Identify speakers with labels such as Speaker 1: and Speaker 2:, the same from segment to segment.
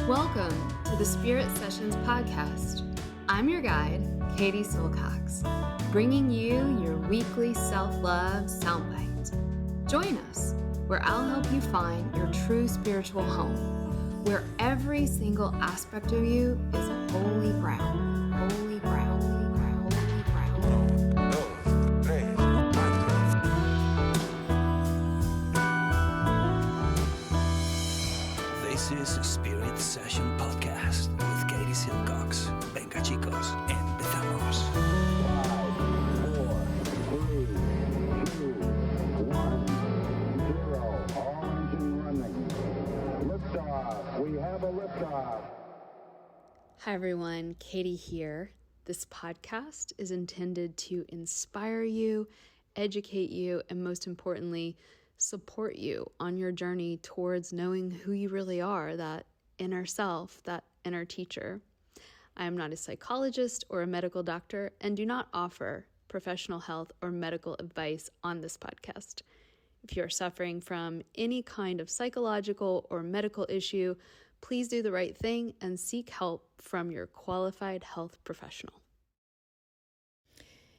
Speaker 1: Welcome to the Spirit Sessions podcast. I'm your guide, Katie Silcox, bringing you your weekly self-love soundbite. Join us where I'll help you find your true spiritual home, where every single aspect of you is holy ground, holy ground, holy ground, holy ground.
Speaker 2: This is Spirit Session Podcast with Katie Silcox. Venga chicos, empezamos. 5, 4, 3, 2, 1, 0. All engine running. Liftoff. We have a liftoff.
Speaker 1: Hi everyone, Katie here. This podcast is intended to inspire you, educate you, and most importantly, support you on your journey towards knowing who you really are, that inner self, that inner teacher. I am not a psychologist or a medical doctor and do not offer professional health or medical advice on this podcast. If you are suffering from any kind of psychological or medical issue, please do the right thing and seek help from your qualified health professional.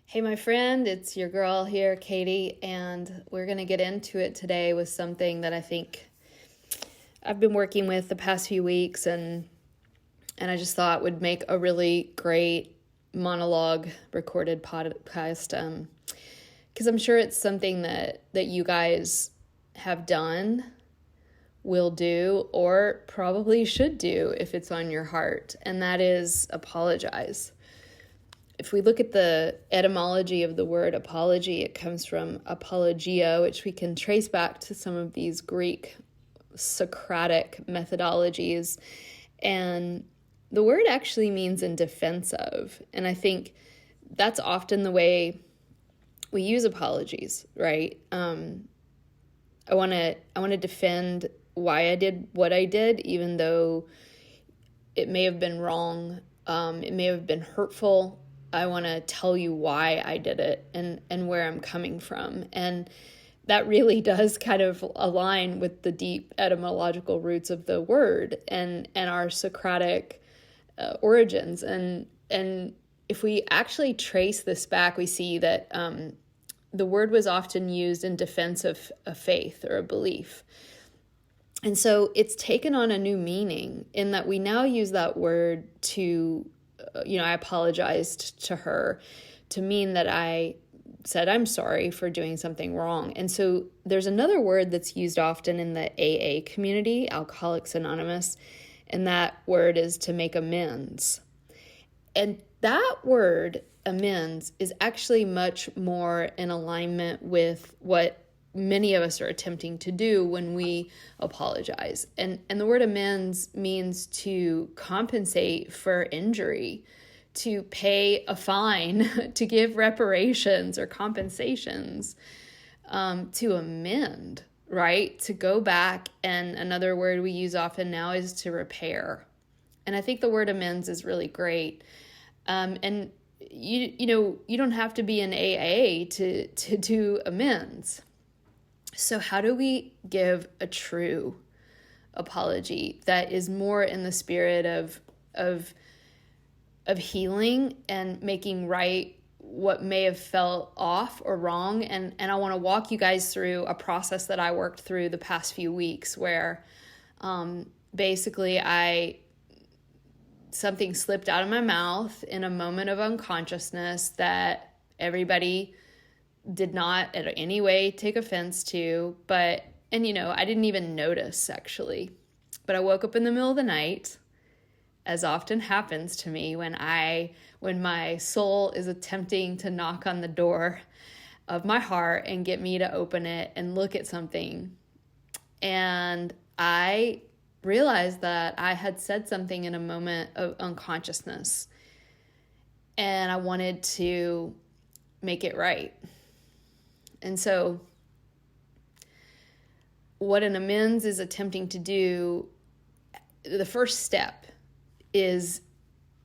Speaker 1: Hey, my friend, it's your girl here, Katie, and we're going to get into it today with something that I think I've been working with the past few weeks, and I just thought would make a really great monologue recorded podcast, because I'm sure it's something that you guys have done, will do, or probably should do if it's on your heart, and that is apologize. If we look at the etymology of the word apology, it comes from apologia, which we can trace back to some of these Greek Socratic methodologies. And the word actually means in defense of. And I think that's often the way we use apologies, right? I want to defend why I did what I did, even though it may have been wrong. It may have been hurtful. I want to tell you why I did it and where I'm coming from. And that really does kind of align with the deep etymological roots of the word and our Socratic origins. And if we actually trace this back, we see that the word was often used in defense of a faith or a belief. And so it's taken on a new meaning in that we now use that word to I apologized to her to mean that I said I'm sorry for doing something wrong. And so there's another word that's used often in the AA community, Alcoholics Anonymous, and that word is to make amends. And that word, amends, is actually much more in alignment with what many of us are attempting to do when we apologize. And the word amends means to compensate for injury, to pay a fine, to give reparations or compensations, to amend, right? To go back. And another word we use often now is to repair. And I think the word amends is really great. And you don't have to be an AA to do amends. So how do we give a true apology that is more in the spirit of healing and making right what may have felt off or wrong? And I want to walk you guys through a process that I worked through the past few weeks where basically something slipped out of my mouth in a moment of unconsciousness that everybody did not in any way take offense to, I didn't even notice actually, but I woke up in the middle of the night, as often happens to me when my soul is attempting to knock on the door of my heart and get me to open it and look at something. And I realized that I had said something in a moment of unconsciousness, and I wanted to make it right. And so what an amends is attempting to do, the first step is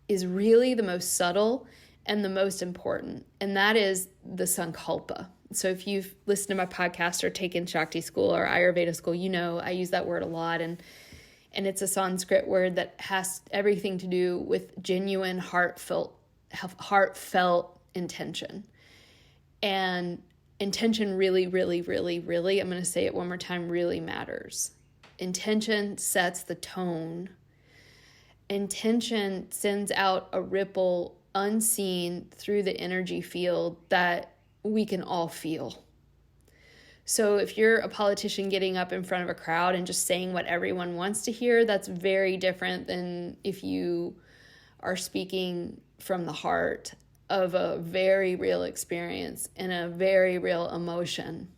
Speaker 1: really the most subtle and the most important, and that is the sankalpa. So if you've listened to my podcast or taken Shakti school or Ayurveda school, I use that word a lot. And And it's a Sanskrit word that has everything to do with genuine, heartfelt intention. And intention really, really, really, really, I'm going to say it one more time, really matters. Intention sets the tone. Intention sends out a ripple unseen through the energy field that we can all feel. So if you're a politician getting up in front of a crowd and just saying what everyone wants to hear, that's very different than if you are speaking from the heart of a very real experience and a very real emotion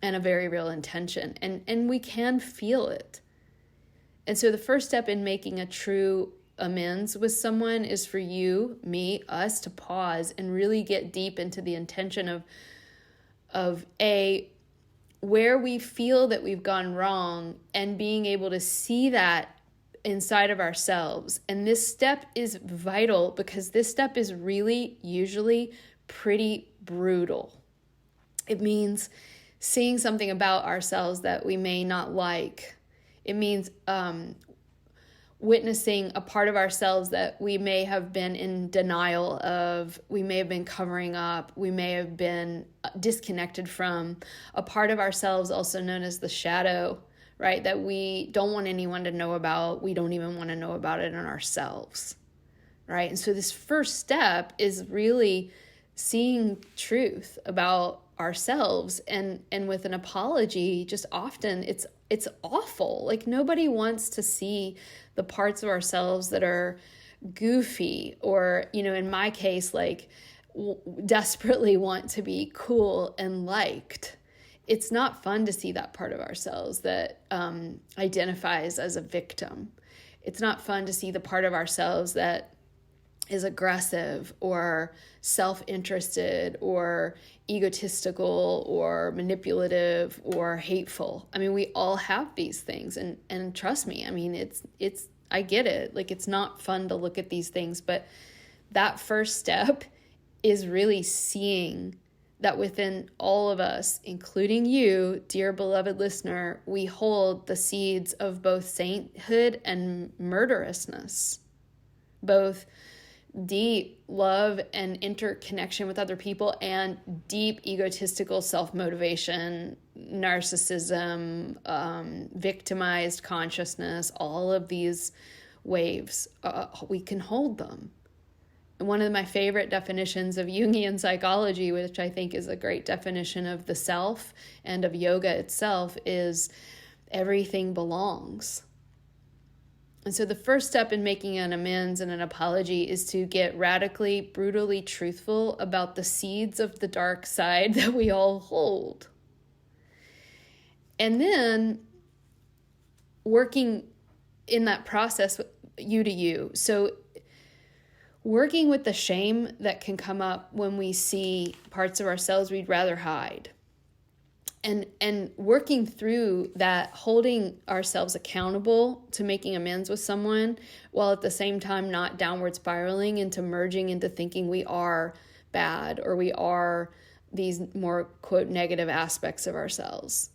Speaker 1: and a very real intention. And we can feel it. And so the first step in making a true amends with someone is for you, me, us to pause and really get deep into the intention of where we feel that we've gone wrong and being able to see that inside of ourselves. And this step is vital because this step is really usually pretty brutal. It means seeing something about ourselves that we may not like. It means witnessing a part of ourselves that we may have been in denial of, we may have been covering up, we may have been disconnected from, a part of ourselves also known as the shadow, right? That we don't want anyone to know about, we don't even want to know about it in ourselves, right? And so this first step is really seeing truth about ourselves, and with an apology, just often it's awful. Like nobody wants to see the parts of ourselves that are goofy or, in my case, like desperately want to be cool and liked. It's not fun to see that part of ourselves that identifies as a victim. It's not fun to see the part of ourselves that is aggressive or self-interested or egotistical or manipulative or hateful. I mean, we all have these things, and trust me, I mean, it's I get it. Like, it's not fun to look at these things, but that first step is really seeing that within all of us, including you, dear beloved listener, we hold the seeds of both sainthood and murderousness, both deep love and interconnection with other people and deep egotistical self-motivation, narcissism, victimized consciousness, all of these waves, we can hold them. And one of my favorite definitions of Jungian psychology, which I think is a great definition of the self and of yoga itself, is everything belongs. And so the first step in making an amends and an apology is to get radically, brutally truthful about the seeds of the dark side that we all hold. And then working in that process, you to you. So working with the shame that can come up when we see parts of ourselves we'd rather hide. And working through that, holding ourselves accountable to making amends with someone, while at the same time not downward spiraling into merging into thinking we are bad or we are these more, quote, negative aspects of ourselves.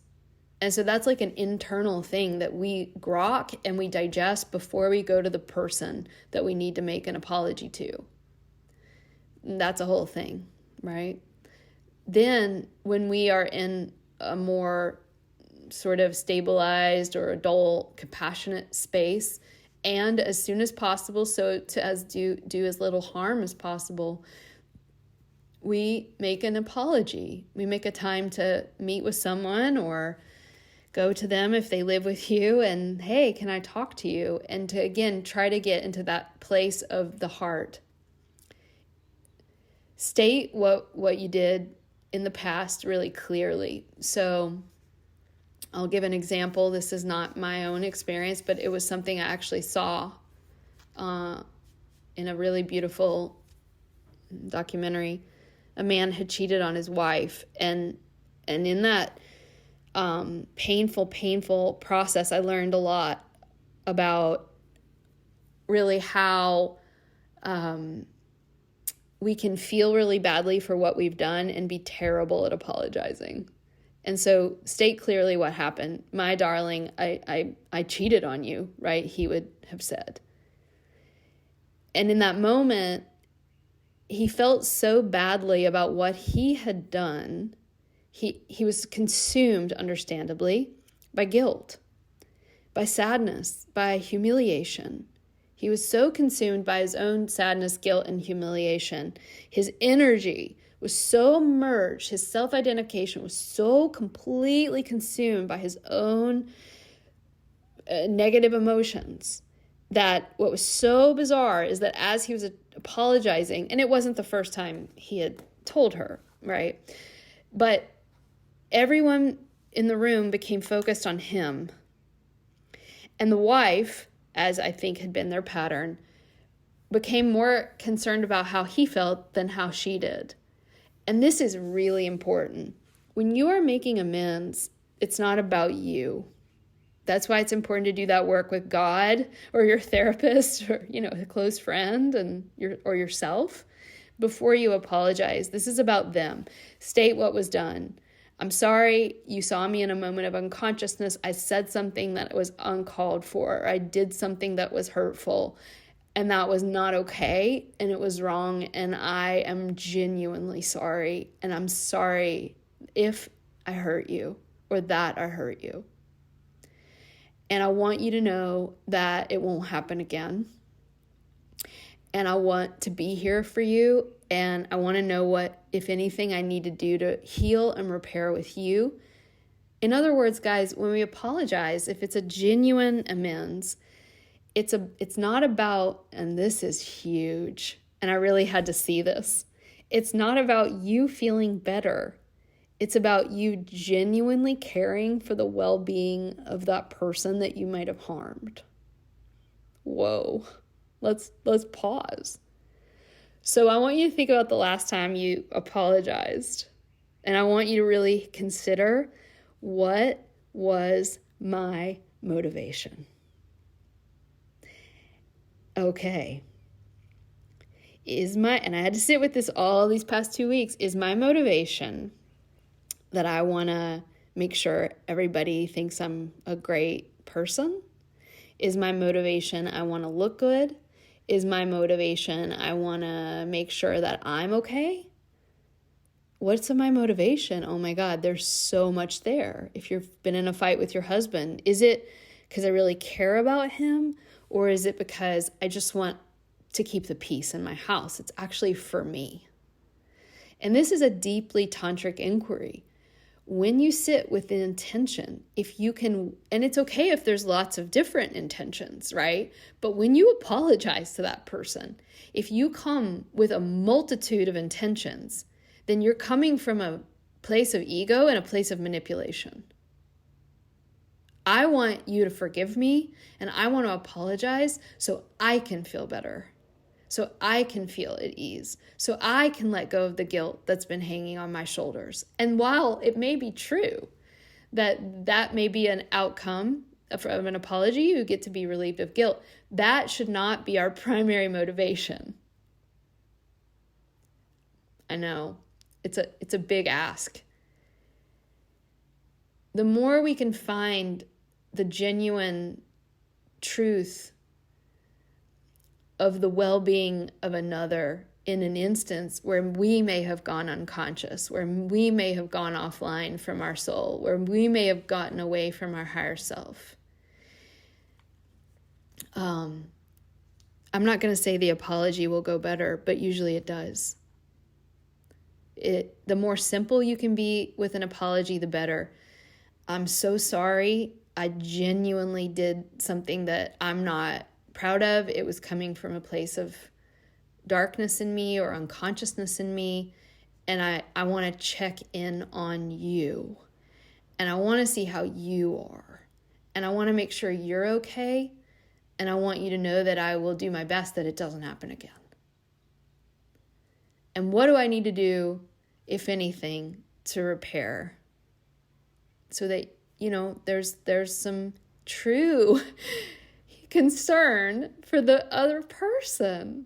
Speaker 1: And so that's like an internal thing that we grok and we digest before we go to the person that we need to make an apology to. And that's a whole thing, right? Then when we are in a more sort of stabilized or adult, compassionate space, and as soon as possible, so to do as little harm as possible, we make an apology. We make a time to meet with someone or go to them if they live with you and, hey, can I talk to you? And to, again, try to get into that place of the heart. State what you did in the past really clearly. So I'll give an example. This is not my own experience, but it was something I actually saw in a really beautiful documentary. A man had cheated on his wife, and in that painful process, I learned a lot about really how we can feel really badly for what we've done and be terrible at apologizing. And so state clearly what happened. My darling, I cheated on you, right? He would have said. And in that moment, he felt so badly about what he had done. He was consumed, understandably, by guilt, by sadness, by humiliation. He was so consumed by his own sadness, guilt, and humiliation. His energy was so merged, his self-identification was so completely consumed by his own negative emotions, that what was so bizarre is that as he was apologizing, and it wasn't the first time he had told her, right? But everyone in the room became focused on him. And the wife, as I think had been their pattern, became more concerned about how he felt than how she did. And this is really important. When you are making amends, it's not about you. That's why it's important to do that work with God or your therapist or, a close friend or yourself before you apologize. This is about them. State what was done. I'm sorry you saw me in a moment of unconsciousness. I said something that was uncalled for. Or I did something that was hurtful, and that was not okay, and it was wrong, and I am genuinely sorry, and I'm sorry if I hurt you or that I hurt you. And I want you to know that it won't happen again. And I want to be here for you. And I want to know what, if anything, I need to do to heal and repair with you. In other words, guys, when we apologize, if it's a genuine amends, it's not about, and this is huge, and I really had to see this, it's not about you feeling better. It's about you genuinely caring for the well-being of that person that you might have harmed. Whoa. Let's pause. So I want you to think about the last time you apologized. And I want you to really consider, what was my motivation? Okay. And I had to sit with this all these past 2 weeks, is my motivation that I want to make sure everybody thinks I'm a great person? Is my motivation I want to look good? Is my motivation I want to make sure that I'm okay? What's my motivation? Oh my God, there's so much there. If you've been in a fight with your husband, is it because I really care about him? Or is it because I just want to keep the peace in my house? It's actually for me. And this is a deeply tantric inquiry. When you sit with the intention, if you can, and it's okay if there's lots of different intentions, right? But when you apologize to that person, if you come with a multitude of intentions, then you're coming from a place of ego and a place of manipulation. I want you to forgive me, and I want to apologize so I can feel better, so I can feel at ease, so I can let go of the guilt that's been hanging on my shoulders. And while it may be true that may be an outcome of an apology, you get to be relieved of guilt, that should not be our primary motivation. I know, it's a big ask. The more we can find the genuine truth of the well-being of another in an instance where we may have gone unconscious, where we may have gone offline from our soul, where we may have gotten away from our higher self. I'm not going to say the apology will go better, but usually it does. The more simple you can be with an apology, the better. I'm so sorry. I genuinely did something that I'm not proud of. It was coming from a place of darkness in me or unconsciousness in me. And I want to check in on you. And I want to see how you are. And I want to make sure you're okay. And I want you to know that I will do my best that it doesn't happen again. And what do I need to do, if anything, to repair? So that, there's some true concern for the other person.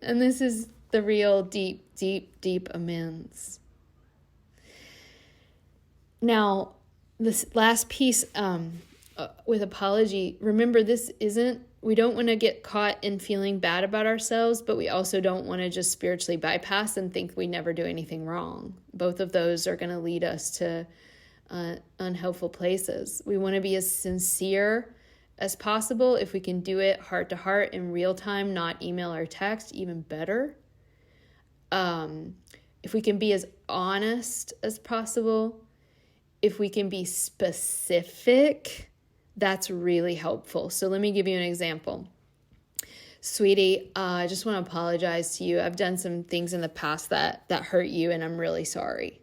Speaker 1: And this is the real deep, deep, deep amends. Now, this last piece with apology, remember we don't want to get caught in feeling bad about ourselves, but we also don't want to just spiritually bypass and think we never do anything wrong. Both of those are going to lead us to unhelpful places. We want to be as sincere as possible. If we can do it heart to heart in real time, not email or text, even better. If we can be as honest as possible, if we can be specific, that's really helpful. So let me give you an example. Sweetie, I just want to apologize to you. I've done some things in the past that hurt you, and I'm really sorry.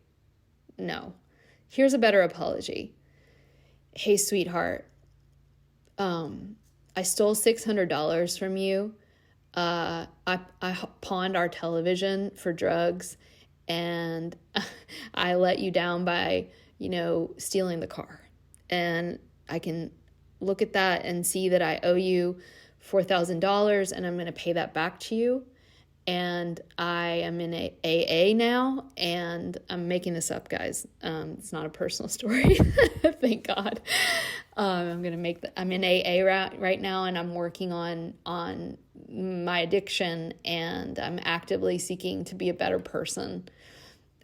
Speaker 1: No. Here's a better apology. Hey, sweetheart, I stole $600 from you. I pawned our television for drugs, and I let you down by, stealing the car. And I can look at that and see that I owe you $4,000, and I'm going to pay that back to you. And I am in AA now, and I'm making this up, guys. It's not a personal story, thank God. I'm in AA right now, and I'm working on my addiction, and I'm actively seeking to be a better person.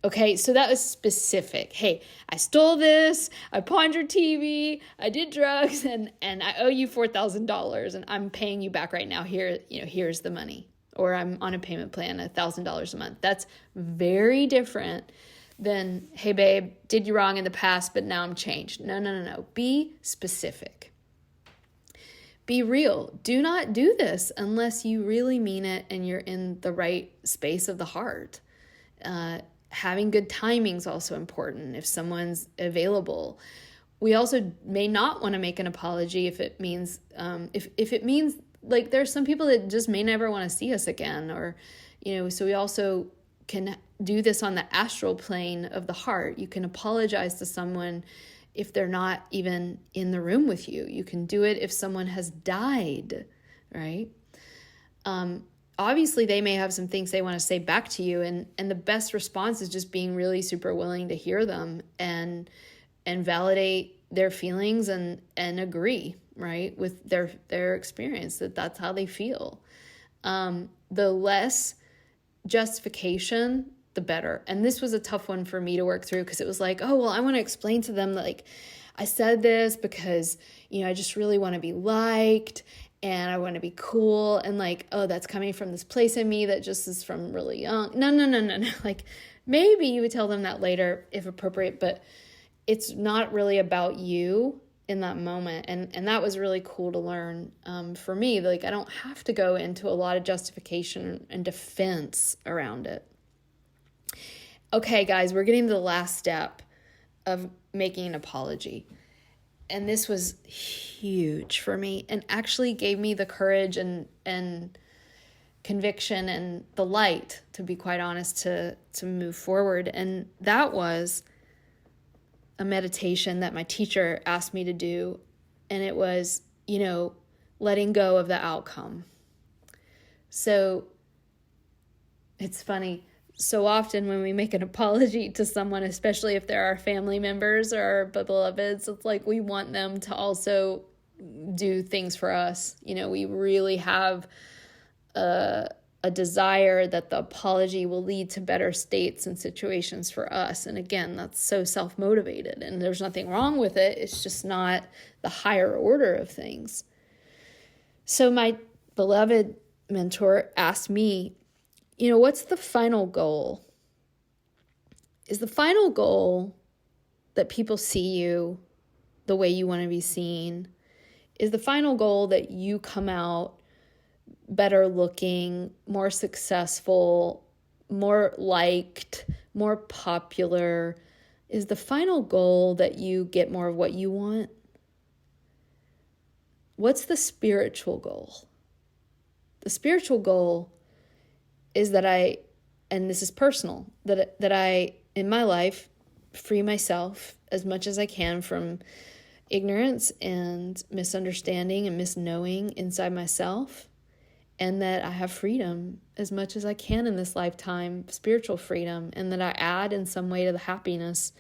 Speaker 1: Okay, so that was specific. Hey, I stole this, I pawned your TV, I did drugs, and I owe you $4,000, and I'm paying you back right now. Here's the money. Or I'm on a payment plan, $1,000 a month. That's very different than, hey, babe, did you wrong in the past, but now I'm changed. No. Be specific. Be real. Do not do this unless you really mean it and you're in the right space of the heart. Having good timing is also important if someone's available. We also may not want to make an apology if it means, if it means, like, there's some people that just may never want to see us again, or, so we also can do this on the astral plane of the heart. You can apologize to someone if they're not even in the room with you. You can do it if someone has died, right? Obviously, they may have some things they want to say back to you, and the best response is just being really super willing to hear them and validate their feelings and agree, right, with their experience, that's how they feel. The less justification, the better. And this was a tough one for me to work through, because it was like, oh, well, I want to explain to them, like, I said this because, I just really want to be liked, and I want to be cool, and like, oh, that's coming from this place in me that just is from really young. No. Like, maybe you would tell them that later if appropriate, but it's not really about you in that moment. And that was really cool to learn for me. Like, I don't have to go into a lot of justification and defense around it. Okay, guys, we're getting to the last step of making an apology. And this was huge for me, and actually gave me the courage and conviction and the light, to be quite honest, to move forward. And that was a meditation that my teacher asked me to do. And it was, letting go of the outcome. So it's funny. So often when we make an apology to someone, especially if they're our family members or our beloveds, it's like we want them to also do things for us. We really have a desire that the apology will lead to better states and situations for us. And again, that's so self-motivated, and there's nothing wrong with it. It's just not the higher order of things. So my beloved mentor asked me, what's the final goal? Is the final goal that people see you the way you want to be seen? Is the final goal that you come out better looking, more successful, more liked, more popular? Is the final goal that you get more of what you want? What's the spiritual goal? The spiritual goal is that and this is personal, that I, in my life, free myself as much as I can from ignorance and misunderstanding and misknowing inside myself, and that I have freedom as much as I can in this lifetime, spiritual freedom, and that I add in some way to the happiness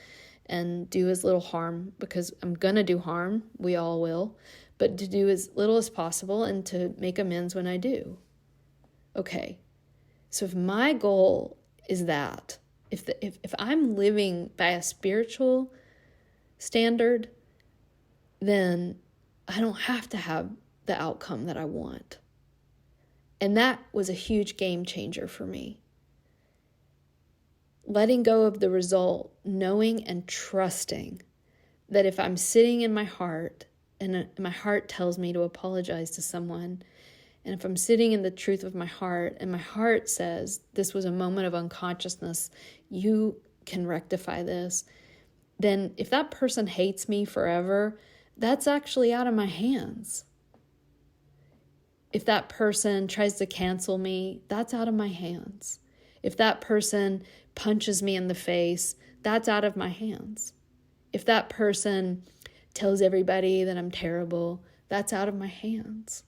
Speaker 1: and do as little harm, because I'm going to do harm. We all will. But to do as little as possible and to make amends when I do. Okay. So if my goal is that, if I'm living by a spiritual standard, then I don't have to have the outcome that I want. And that was a huge game changer for me. Letting go of the result, knowing and trusting that if I'm sitting in my heart and my heart tells me to apologize to someone, and if I'm sitting in the truth of my heart and my heart says this was a moment of unconsciousness, you can rectify this, then if that person hates me forever, that's actually out of my hands. If that person tries to cancel me, that's out of my hands. If that person punches me in the face, that's out of my hands. If that person tells everybody that I'm terrible, that's out of my hands.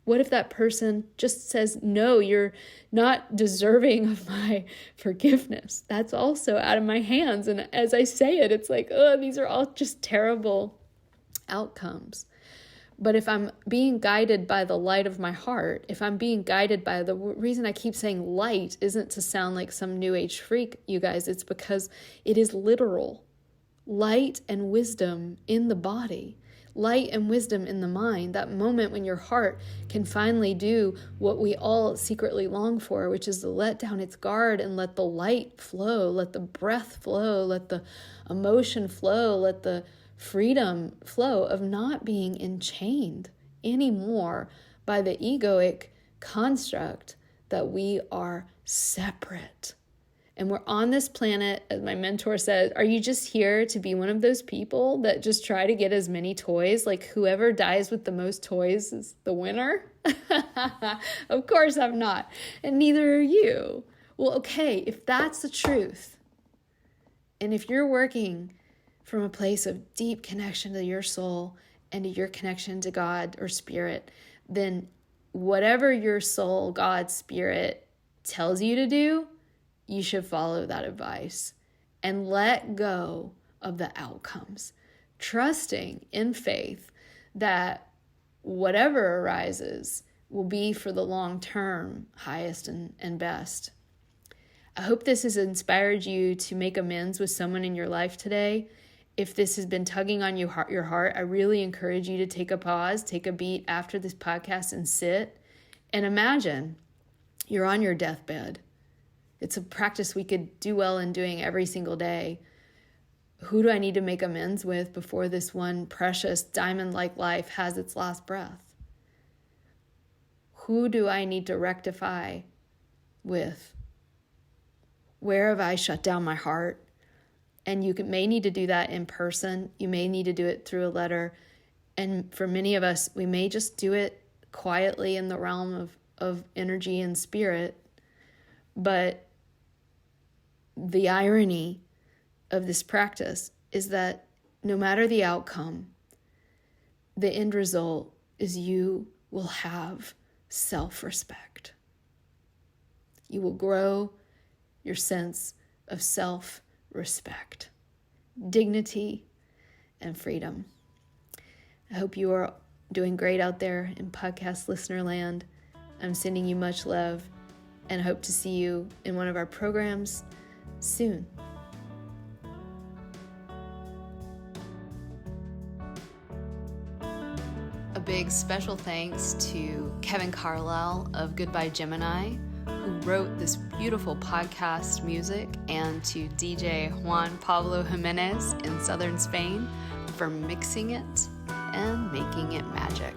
Speaker 1: What if that person just says, no, you're not deserving of my forgiveness? That's also out of my hands. And as I say it, it's like, oh, these are all just terrible outcomes. But if I'm being guided by the light of my heart, if I'm being guided by the reason I keep saying light isn't to sound like some new age freak, you guys, it's because it is literal. Light and wisdom in the body. Light and wisdom in the mind, that moment when your heart can finally do what we all secretly long for, which is to let down its guard and let the light flow, let the breath flow, let the emotion flow, let the freedom flow of not being enchained anymore by the egoic construct that we are separate. And we're on this planet, as my mentor said, are you just here to be one of those people that just try to get as many toys? Like whoever dies with the most toys is the winner? Of course I'm not. And neither are you. Well, okay, if that's the truth, and if you're working from a place of deep connection to your soul and to your connection to God or spirit, then whatever your soul, God, spirit tells you to do, you should follow that advice and let go of the outcomes, trusting in faith that whatever arises will be for the long term, highest and best. I hope this has inspired you to make amends with someone in your life today. If this has been tugging on your heart, I really encourage you to take a pause, take a beat after this podcast and sit and imagine you're on your deathbed. It's a practice we could do well in doing every single day. Who do I need to make amends with before this one precious diamond-like life has its last breath? Who do I need to rectify with? Where have I shut down my heart? And you may need to do that in person. You may need to do it through a letter. And for many of us, we may just do it quietly in the realm of energy and spirit. But the irony of this practice is that no matter the outcome, the end result is you will have self-respect. You will grow your sense of self-respect, dignity, and freedom. I hope you are doing great out there in podcast listener land. I'm sending you much love and hope to see you in one of our programs soon. A big special thanks to Kevin Carlisle of Goodbye Gemini, who wrote this beautiful podcast music, and to DJ Juan Pablo Jimenez in southern Spain for mixing it and making it magic.